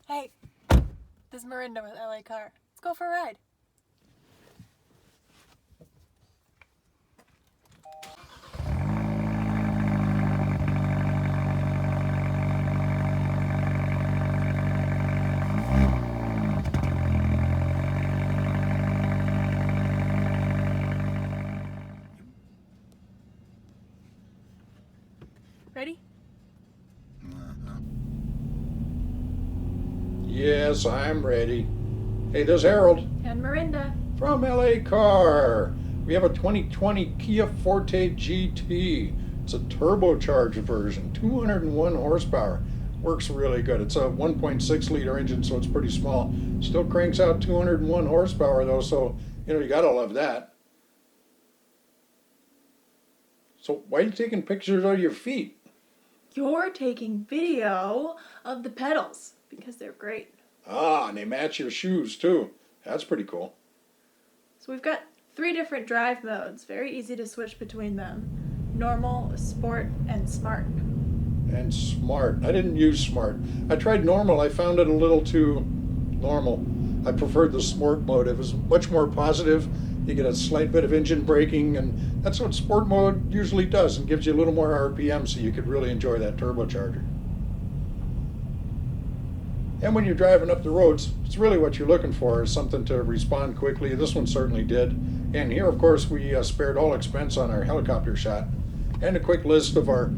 Hey, this is Marinda with LA Car. Let's go for a ride. Ready? Yes, I'm ready. Hey, this is Harold And Marinda. from LA Car. We have a 2020 Kia Forte GT. It's a turbocharged version, 201 horsepower. Works really good. It's a 1.6 liter engine, so it's pretty small. Still cranks out 201 horsepower though, so you gotta love that. So why are you taking pictures of your feet? You're taking video of the pedals because they're great. Ah, and they match your shoes too. That's pretty cool. So we've got 3 different drive modes. Very easy to switch between them. Normal, sport, and smart. And smart. I didn't use smart. I tried normal. I found it a little too normal. I preferred the sport mode. It was much more positive. You get a slight bit of engine braking, and that's what sport mode usually does, and gives you a little more RPM so you could really enjoy that turbocharger. And when you're driving up the roads, it's really what you're looking for, is something to respond quickly. This one certainly did. And here, of course, we spared all expense on our helicopter shot. And a quick list of our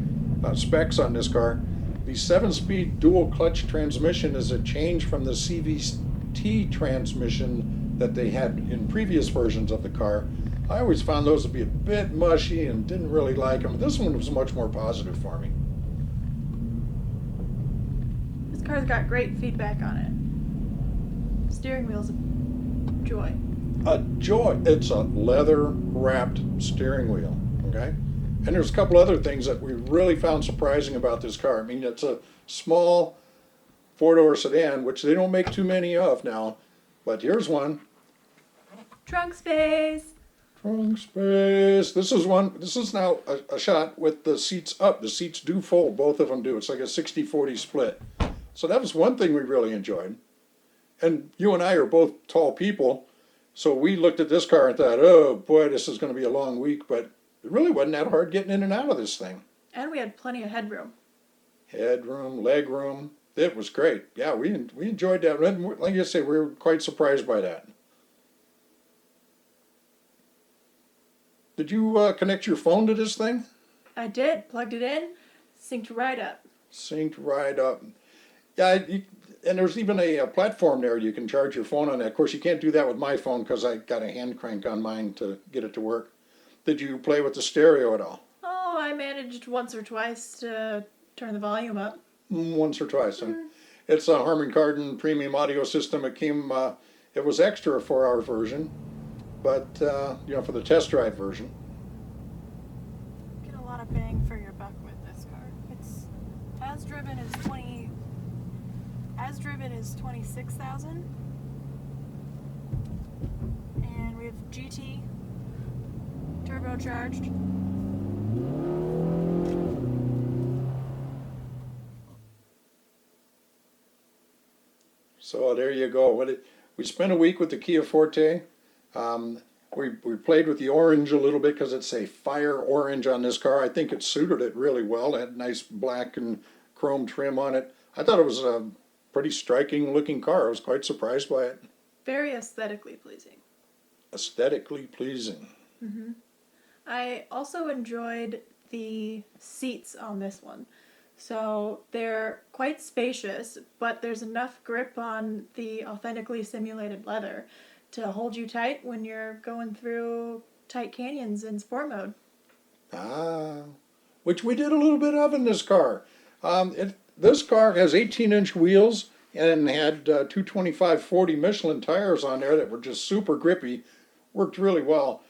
specs on this car. The 7-speed dual clutch transmission is a change from the CVT transmission that they had in previous versions of the car. I always found those to be a bit mushy and didn't really like them. This one was much more positive for me. This car's got great feedback on it. Steering wheel's a joy. A joy. It's a leather-wrapped steering wheel, okay? And there's a couple other things that we really found surprising about this car. I mean, it's a small 4-door sedan, which they don't make too many of now, but here's one. Trunk space. Trunk space. This is now a shot with the seats up. The seats do fold, both of them do. It's like a 60-40 split. So that was one thing we really enjoyed. And you and I are both tall people, so we looked at this car and thought, oh boy, this is going to be a long week, but it really wasn't that hard getting in and out of this thing. And we had plenty of headroom. Headroom, legroom. It was great. Yeah, we enjoyed that. And like I say, we were quite surprised by that. Did you connect your phone to this thing? I did. Plugged it in. Synced right up. Synced right up. Yeah, and there's even a platform there you can charge your phone on that. Of course, you can't do that with my phone because I got a hand crank on mine to get it to work. Did you play with the stereo at all? Oh, I managed once or twice to turn the volume up. Once or twice. And it's a Harman Kardon premium audio system. It came, it was extra for our version, but for the test drive version. Get a lot of bang for your buck with this car. It's as driven is 26,000, and we have GT turbocharged. So there you go. We spent a week with the Kia Forte. We played with the orange a little bit because it's a fire orange on this car. I think it suited it really well. It had nice black and chrome trim on it. I thought it was a pretty striking looking car. I was quite surprised by it. Very aesthetically pleasing. Aesthetically pleasing. Mm-hmm. I also enjoyed the seats on this one. So they're quite spacious, but there's enough grip on the authentically simulated leather to hold you tight when you're going through tight canyons in sport mode. Ah, which we did a little bit of in this car. This car has 18-inch wheels and had 225/40 Michelin tires on there that were just super grippy. Worked really well.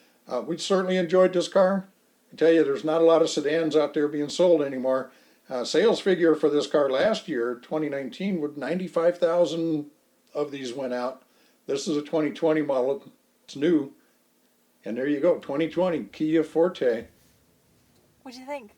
We certainly enjoyed this car. I tell you, there's not a lot of sedans out there being sold anymore. Sales figure for this car last year, 2019, with 95,000 of these went out. This is a 2020 model. It's new. And there you go, 2020 Kia Forte. What do you think?